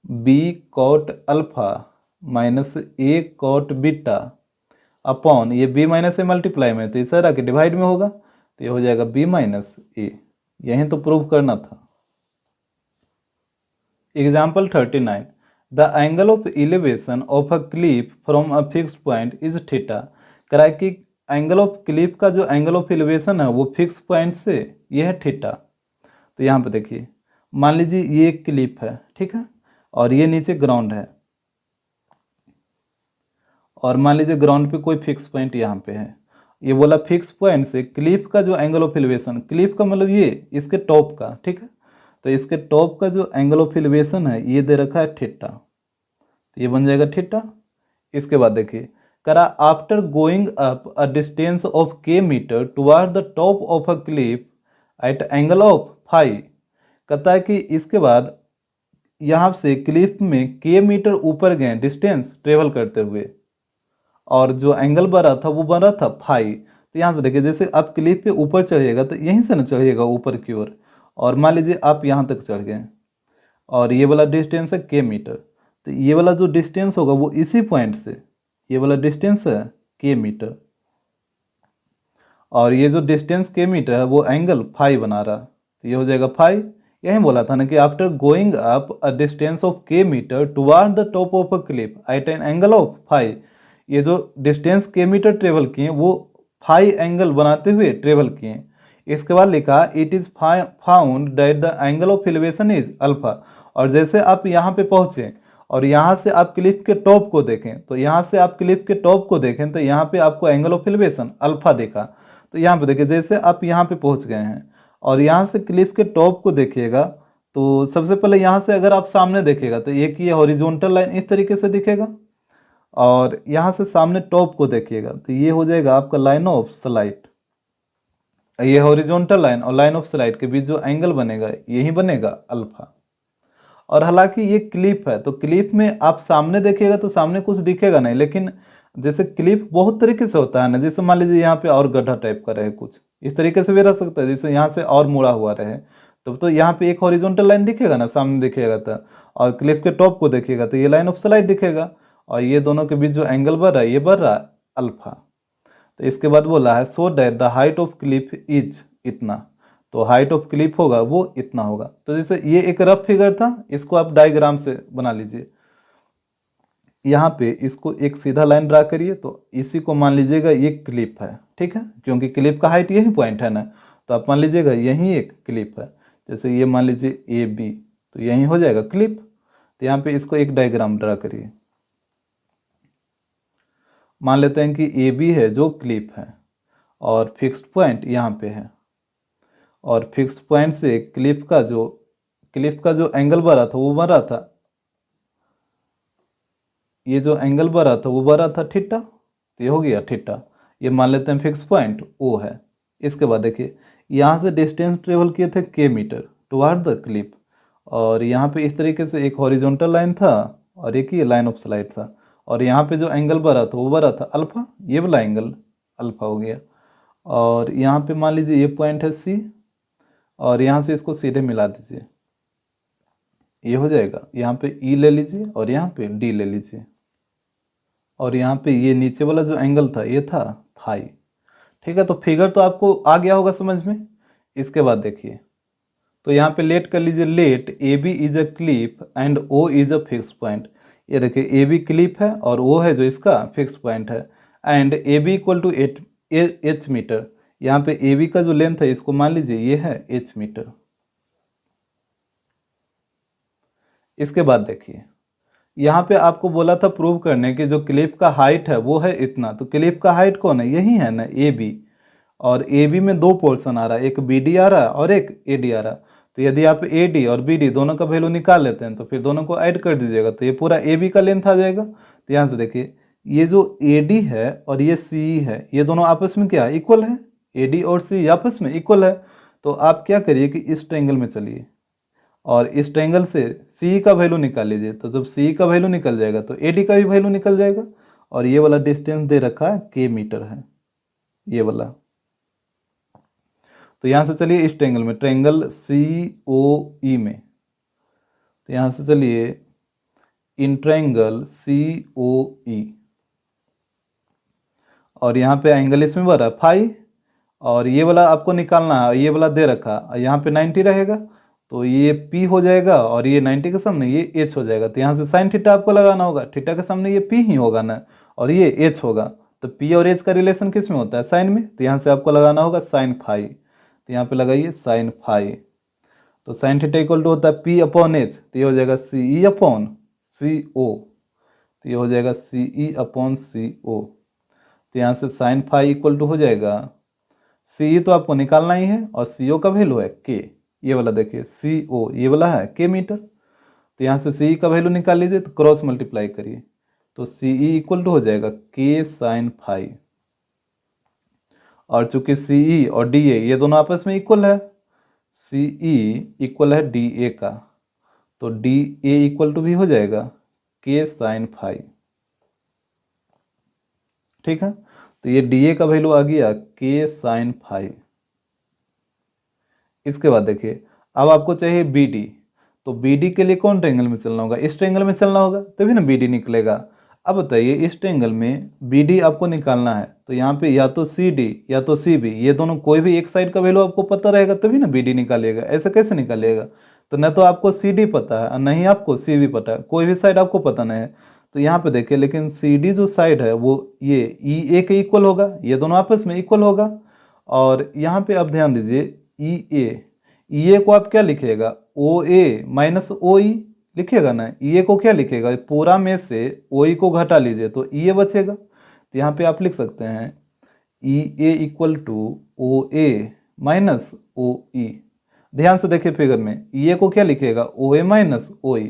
B cot alpha minus A cot beta upon ये बी माइनस ए मल्टीप्लाई में तो इस साइड आके डिवाइड में होगा तो ये हो जाएगा बी माइनस ए। यहीं तो प्रूव करना था। Example 39, the angle of elevation of a Cliff from a fixed point is theta. करा कि एंगल ऑफ क्लिफ का जो एंगल ऑफ एलिवेशन है वो फिक्स पॉइंट से ये है थीटा। तो यहाँ पे देखिए मान लीजिए ये एक क्लिफ है, ठीक है, और ये नीचे ग्राउंड है, और मान लीजिए ग्राउंड पे कोई फिक्स पॉइंट यहाँ पे है। ये बोला फिक्स पॉइंट से क्लिफ का जो एंगल ऑफ एलिवेशन, क्लिफ का मतलब ये इसके टॉप का, ठीक है, तो इसके टॉप का जो एंगल ऑफ एलिवेशन है ये दे रखा है थीटा, तो ये बन जाएगा थीटा। इसके बाद देखिए करा after going up a distance of k meter toward the top of a cliff at angle of phi. कहता है कि इसके बाद यहाँ से क्लिफ में के मीटर ऊपर गए डिस्टेंस ट्रेवल करते हुए, और जो एंगल बना था वो बना था फाई। तो यहाँ से देखिए जैसे आप क्लिफ पे ऊपर चढ़िएगा तो यहीं से ना चढ़िएगा ऊपर की ओर, और मान लीजिए आप यहाँ तक चढ़ गए और ये वाला डिस्टेंस है के मीटर, तो ये वाला जो डिस्टेंस होगा वो इसी पॉइंट से, ये वाला डिस्टेंस है के मीटर, और ये जो डिस्टेंस के मीटर है वो एंगल फाई बना रहा, तो ये हो जाएगा फाई। यही बोला था ना कि after going up a distance of k meter toward the top of a cliff at an angle of phi, ये जो डिस्टेंस के मीटर ट्रेवल किए वो फाई एंगल बनाते हुए ट्रेवल किए। इसके बाद लिखा it is found that the angle of elevation is alpha, और जैसे आप यहाँ पे पहुँचे और यहाँ से आप क्लिफ के टॉप को देखें, तो यहाँ से आप क्लिफ के टॉप को देखें तो यहाँ पे आपको एंगल ऑफ एलिवेशन अल्फा देखा। तो यहाँ पे देखिए जैसे आप यहाँ पे पहुँच गए हैं और यहाँ से क्लिफ के टॉप को देखिएगा तो सबसे पहले यहाँ से अगर आप सामने देखेगा तो एक ये हॉरिजॉन्टल लाइन इस तरीके से दिखेगा, और यहाँ से सामने टॉप को देखिएगा तो ये हो जाएगा आपका लाइन ऑफ स्लाइट। ये हॉरिजॉन्टल लाइन और लाइन ऑफ स्लाइट के बीच जो एंगल बनेगा यही बनेगा अल्फा। और हालांकि ये क्लिप है तो क्लिप में आप सामने देखिएगा तो सामने कुछ दिखेगा नहीं, लेकिन जैसे क्लिप बहुत तरीके से होता है ना, जैसे मान लीजिए यहाँ पे और गड्ढा टाइप का रहे, कुछ इस तरीके से भी रह सकता है, जैसे यहाँ से और मुड़ा हुआ रहे तो यहाँ पे एक हॉरिजॉन्टल लाइन दिखेगा ना, सामने दिखेगा तो, और क्लिप के टॉप को देखिएगा तो ये लाइन ऑफ स्लाइट दिखेगा, और ये दोनों के बीच जो एंगल बढ़ रहा है ये बढ़ रहा है अल्फा। तो इसके बाद बोला है so that the height of clip is इतना, तो हाइट ऑफ क्लिप होगा वो इतना होगा। तो जैसे ये एक रफ फिगर था, इसको आप डायग्राम से बना लीजिए। यहाँ पे इसको एक सीधा लाइन ड्रा करिए, तो इसी को मान लीजिएगा ये क्लिप है, ठीक है, क्योंकि क्लिप का हाइट यही पॉइंट है ना, तो आप मान लीजिएगा यही एक क्लिप है। जैसे ये मान लीजिए ए बी, तो यही हो जाएगा क्लिप। तो यहाँ पे इसको एक डायग्राम ड्रा करिए। मान लेते हैं कि ए बी है जो क्लिप है, और फिक्स्ड पॉइंट यहाँ पे है, और फिक्स्ड पॉइंट से क्लिप का जो एंगल बढ़ा था वो बढ़ा था, ये जो एंगल बढ़ा था वो बढ़ा था थीटा, तो ये हो गया थीटा। ये मान लेते हैं फिक्स पॉइंट ओ है। इसके बाद देखिए यहाँ से डिस्टेंस ट्रेवल किए थे के मीटर टुवर्ड द क्लिप, और यहाँ पे इस तरीके से एक हॉरिजॉन्टल लाइन था और एक ही लाइन ऑफ स्लाइड था, और यहाँ पे जो एंगल बढ़ा था वो बढ़ा था अल्फा, ये वाला एंगल अल्फा हो गया। और यहाँ पे मान लीजिए ये पॉइंट है सी, और यहाँ से इसको सीधे मिला दीजिए, ये हो जाएगा। यहाँ पे ई ले लीजिए और यहाँ पे डी ले लीजिए, और यहाँ पे ये नीचे वाला जो एंगल था ये था फाई, ठीक है। तो फिगर तो आपको आ गया होगा समझ में। इसके बाद देखिए, तो यहाँ पे लेट कर लीजिए, let A B is a clip and O is a fix point. ये देखिए ए बी क्लिप है और ओ है जो इसका फिक्स पॉइंट है, and A B equal to H metre. यहाँ पे ए बी का जो लेंथ है इसको मान लीजिए ये है एच मीटर। इसके बाद देखिए यहाँ पे आपको बोला था प्रूव करने की जो क्लिप का हाइट है वो है इतना, तो क्लिप का हाइट कौन है, यही है ना ए बी, और ए बी में दो पोर्शन आ रहा है, एक बी डी आ रहा है और एक ए डी आ रहा है। तो यदि आप ए डी और बी डी दोनों का वैल्यू निकाल लेते हैं तो फिर दोनों को ऐड कर दीजिएगा, तो ये पूरा ए बी का लेंथ आ जाएगा। तो यहाँ से देखिए ये जो ए डी है और ये सी है, ये दोनों आपस में क्या इक्वल है, ए डी और सी आपस में इक्वल है। तो आप क्या करिए कि इस ट्रायंगल में चलिए और इस ट्रायंगल से सी का वैल्यू निकाल लीजिए। तो जब सी का वैल्यू निकल जाएगा तो ए डी का भी वैल्यू निकल जाएगा, और ये वाला डिस्टेंस दे रखा है के मीटर है ये वाला। तो यहाँ से चलिए इस ट्रायंगल में, ट्रायंगल सी ओ ई में, तो यहाँ से चलिए इन ट्रायंगल सी ओ ई, और यहाँ पे एंगल इसमें बढ़ रहा है फाई, और ये वाला आपको निकालना है, ये वाला दे रखा है, यहाँ पे 90 रहेगा, तो ये P हो जाएगा, और ये 90 के सामने ये H हो जाएगा। तो यहाँ से साइन थीटा आपको लगाना होगा, थीटा के सामने ये P ही होगा ना, और ये H होगा। तो P और H का रिलेशन किस में होता है, साइन में। तो यहाँ से आपको लगाना होगा साइन फाई, तो यहाँ पे लगाइए साइन फाई। तो साइन थीटा इक्वल टू होता है P अपॉन H, तो ये हो जाएगा CE अपॉन CO, तो ये हो जाएगा CE अपॉन CO। तो यहाँ से साइन फाई इक्वल टू हो जाएगा, CE तो आपको निकालना ही है, और CO का वैल्यू है K, ये वाला देखिए CO ये वाला है के मीटर। तो यहाँ से CE का वैल्यू निकाल लीजिए, तो क्रॉस मल्टीप्लाई करिए, तो CE इक्वल टू हो जाएगा K साइन फाई। और चूंकि CE और DA ये दोनों आपस में इक्वल है, CE इक्वल है DA का, तो DA इक्वल टू भी हो जाएगा K साइन फाई, ठीक है। तो ये DA का वैल्यू आ गया K साइन फाई। इसके बाद देखिए अब आपको चाहिए BD, तो BD के लिए कौन ट्रायंगल में चलना होगा, इस ट्रायंगल में चलना होगा तभी ना BD निकलेगा। अब बताइए इस ट्रायंगल में BD आपको निकालना है, तो यहाँ पे या तो CD या तो CB, ये दोनों कोई भी एक साइड का वैल्यू आपको पता रहेगा तभी ना BD निकालिएगा, ऐसे कैसे निकालिएगा। तो न तो आपको CD पता है और न ही आपको CB पता है, कोई भी साइड आपको पता नहीं है। तो यहाँ पे देखिए लेकिन CD जो साइड है वो ये EA के इक्वल होगा, ये दोनों आपस में इक्वल होगा। और यहाँ पे आप ध्यान दीजिए EA को आप क्या लिखिएगा, OA माइनस OE लिखिएगा ना। EA को क्या लिखेगा, पूरा में से OE को घटा लीजिए तो EA बचेगा। तो यहाँ पे आप लिख सकते हैं EA equal to OA minus OE। ध्यान से देखिए फिगर में, ये को क्या लिखेगा, ओ ए माइनस ओ ई।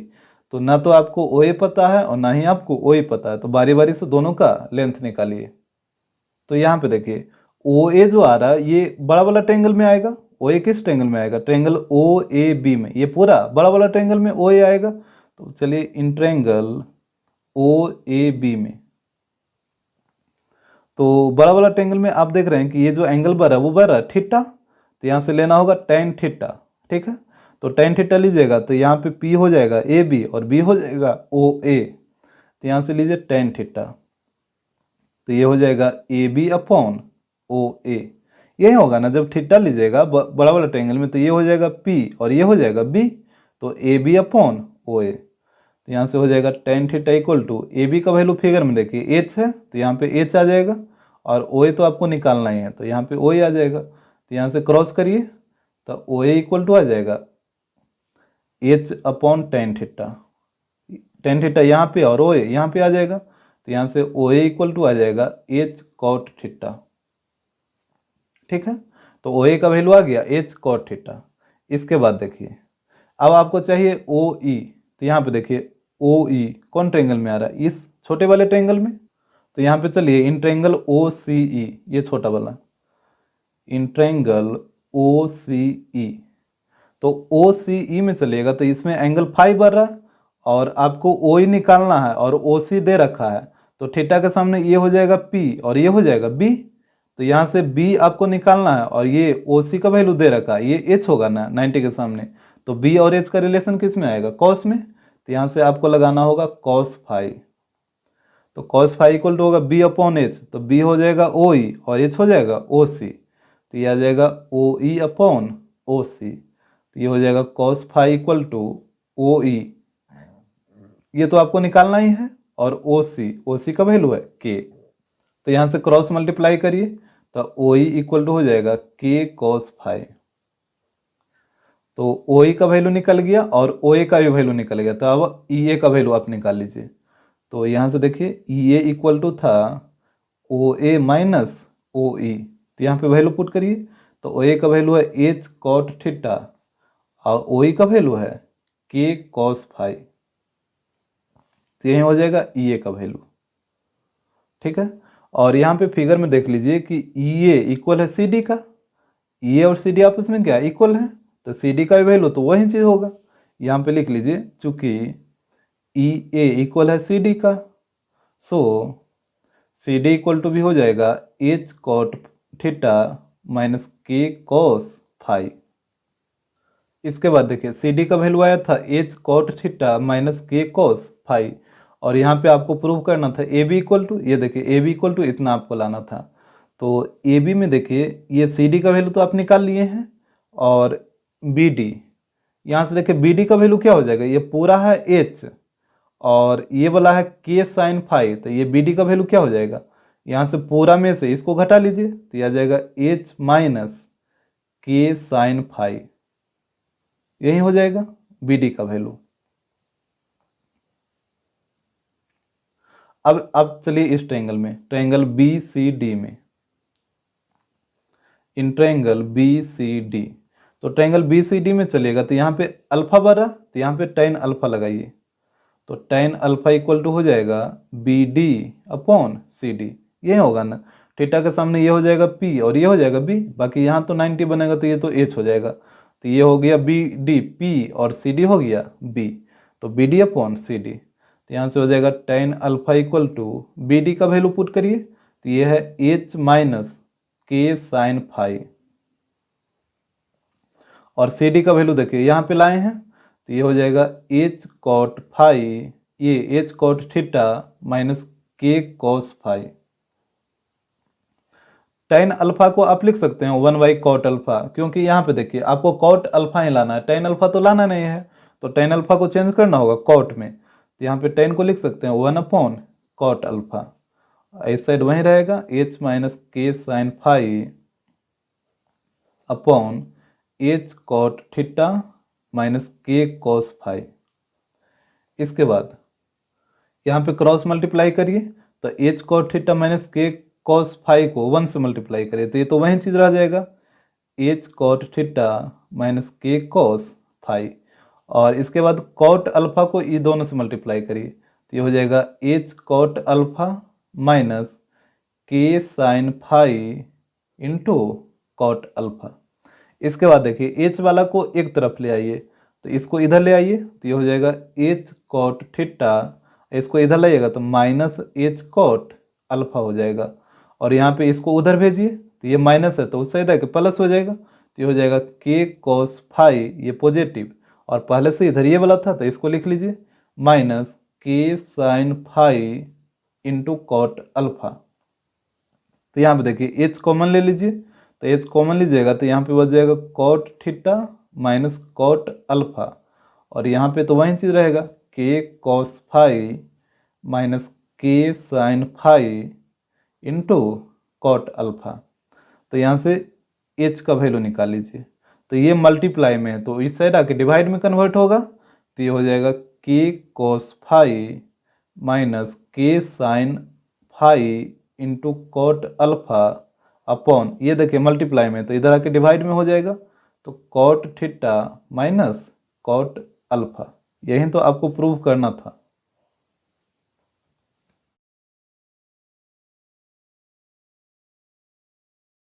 तो ना तो आपको ओ ए पता है और ना ही आपको ओ ई पता है, तो बारी बारी से दोनों का लेंथ निकालिए। तो यहाँ पे देखिए ओ ए जो आ रहा है ये बड़ा वाला ट्रायंगल में आएगा। ओ ए किस ट्रायंगल में आएगा, ट्रायंगल ओ ए बी में, ये पूरा बड़ा वाला ट्रायंगल में ओ ए आएगा। तो चलिए in triangle O A B में, तो बड़ा वाला ट्रायंगल में आप देख रहे हैं कि ये जो एंगल बढ़ रहा है वो बढ़ रहा है थीटा, तो यहाँ से लेना होगा tan थीटा। ठीक है, तो tan थीटा लीजिएगा तो यहाँ पे P हो जाएगा ए बी और B हो जाएगा ओ ए। तो यहाँ से लीजिए tan थीटा, तो ये हो जाएगा ए बी अपॉन ओ ए। यही होगा ना, जब थीटा लीजिएगा बड़ा वाला ट्रायंगल में तो ये हो जाएगा P और ये हो जाएगा B, तो ए बी अपॉन ओ ए। तो यहाँ से हो जाएगा tan theta equal to A B का वैल्यू फिगर में देखिए h है, तो यहाँ पे h आ जाएगा और ओ ए तो आपको निकालना ही है, तो यहाँ पे ओ ए आ जाएगा। तो यहाँ से क्रॉस करिए तो ओ ए इक्वल टू आ जाएगा h upon tan theta. tan theta यहाँ पे और ओ ए यहाँ पे आ जाएगा, तो यहाँ से ओ ए इक्वल टू आ जाएगा h cot थीटा। ठीक है, तो ओ ए का वैल्यू आ गया h cot थीटा। इसके बाद देखिए अब आपको चाहिए ओ ई, तो यहाँ पे देखिए ओ ई कौन ट्रायंगल में आ रहा है, इस छोटे वाले ट्रायंगल में। तो यहाँ पे चलिए इन ट्रायंगल ओ सी ई, ये छोटा वाला इन ट्रायंगल ओ सी ई, तो ओ सी ई में चलिएगा तो इसमें एंगल फाइव बन रहा है और आपको ओ ई निकालना है और ओ सी दे रखा है, तो थीटा के सामने ये हो जाएगा पी और ये हो जाएगा बी। तो यहाँ से बी आपको निकालना है और ये ओ सी का वैल्यू दे रखा है, ये एच होगा ना 90 के सामने, तो बी और एच का रिलेशन किस में आएगा, कॉस में। तो यहाँ से आपको लगाना होगा कॉस फाइव, तो कॉस फाइव इक्वल टू होगा बी अपॉन एच, तो बी हो जाएगा ओ ई और एच हो जाएगा ओ सी, तो ये आ जाएगा ओ ई अपॉन ओ सी। तो ये हो जाएगा cos five equal to O E, ये तो आपको निकालना ही है, और ओ सी का वैल्यू है के, तो यहाँ से क्रॉस मल्टीप्लाई करिए तो ओ ई इक्वल टू हो जाएगा के कॉस फाइव। तो ओ ई का वैल्यू निकल गया और ओ ए का भी वैल्यू निकल गया, तो अब ई ए का वैल्यू आप निकाल लीजिए। तो यहाँ से देखिए ई ए इक्वल टू था ओ ए माइनस ओ ई, तो यहाँ पे वैल्यू पुट करिए, तो ओ ए का वैल्यू है एच कॉट थीटा और ओ ई का वैल्यू है के कॉस फाइव, तो यही हो जाएगा ई ए का वैल्यू। ठीक है, और यहाँ पे फिगर में देख लीजिए कि ई ए इक्वल है सी डी का, ई ए और सी डी आपस में क्या इक्वल है, तो सी डी का वैल्यू तो वही चीज़ होगा। यहाँ पे लिख लीजिए चूंकि ई ए इक्वल है सी डी का, सो सी डी इक्वल टू भी हो जाएगा H cot theta minus K cos five. इसके बाद देखिए सी डी का वैल्यू आया था H cot theta minus K cos five, और यहाँ पे आपको प्रूव करना था ए बी इक्वल टू, ये देखिए ए बी इक्वल टू इतना आपको लाना था। तो ए बी में देखिए ये सी डी का वैल्यू तो आप निकाल लिए हैं, और बी डी, यहाँ से देखिए बी डी का वैल्यू क्या हो जाएगा, ये पूरा है एच और ये वाला है के साइन फाइव, तो ये बी डी का वैल्यू क्या हो जाएगा, यहाँ से पूरा में से इसको घटा लीजिए तो यह आ जाएगा H minus K sine five, यही हो जाएगा बी डी का वैल्यू। अब चलिए इस ट्रायंगल में, ट्रायंगल बी सी डी में, in triangle B C D, तो ट्रायंगल बी सी डी में चलेगा तो यहाँ पे अल्फा बरा, तो यहाँ पे tan अल्फा लगाइए, तो tan अल्फा इक्वल टू हो जाएगा B D upon C D, ये होगा ना, थीटा के सामने ये हो जाएगा P और ये हो जाएगा B, बाकी यहाँ तो 90 बनेगा तो ये तो H हो जाएगा, तो ये हो गया बी डी P और सी डी हो गया B, तो B D upon C D. तो यहाँ से हो जाएगा tan alpha equal to B D का वैल्यू पुट करिए, तो ये है H minus K sine five, और सी डी का वैल्यू देखिए यहाँ पे लाए हैं, तो ये हो जाएगा एच कॉट फाइव, ये H cot theta minus K cos five. tan alpha को आप लिख सकते हैं 1 कॉट अल्फा, क्योंकि यहाँ पे देखिए आपको कॉट अल्फा ही लाना है, tan अल्फा तो लाना नहीं है, तो tan अल्फा को चेंज करना होगा कॉट में, तो यहाँ पे tan को लिख सकते हैं 1 अपॉन कॉट अल्फा, इस साइड वहीं रहेगा H minus K sine five upon H cot theta minus K cos five. इसके बाद यहाँ पे क्रॉस मल्टीप्लाई करिए, तो H cot theta minus K cos five को 1 से मल्टीप्लाई करिए, तो ये तो वही चीज़ रह जाएगा, H cot theta minus K cos phi, और इसके बाद कॉट अल्फा को ये दोनों से मल्टीप्लाई करिए तो ये हो जाएगा H cot alpha minus K sine phi into cot alpha. इसके बाद देखिए एच वाला को एक तरफ ले आइए तो इसको इधर ले आइए तो ये हो जाएगा एच कॉट थीटा, इसको इधर लाइएगा तो माइनस एच कॉट अल्फा हो जाएगा, और यहाँ पे इसको उधर भेजिए तो ये माइनस है तो उस साइड आके प्लस हो जाएगा तो ये हो जाएगा के कॉस फाई, ये पॉजिटिव, और पहले से इधर ये वाला था तो इसको लिख लीजिए minus K sine phi into cot alpha. तो यहाँ पे देखिए एच कॉमन ले लीजिए तो एच कॉमन लीजिएगा तो यहाँ पे बच जाएगा cot theta minus cot alpha, और यहाँ पे तो वही चीज़ रहेगा K cos phi minus K sine phi into cot alpha. तो यहाँ से एच का वैल्यू निकाल लीजिए तो ये मल्टीप्लाई में है तो इस साइड आके डिवाइड में कन्वर्ट होगा तो ये हो जाएगा K cos phi minus K sine phi into cot alpha upon, ये देखिए मल्टीप्लाई में तो इधर आके डिवाइड में हो जाएगा तो cot theta minus cot alpha. यही तो आपको प्रूव करना था।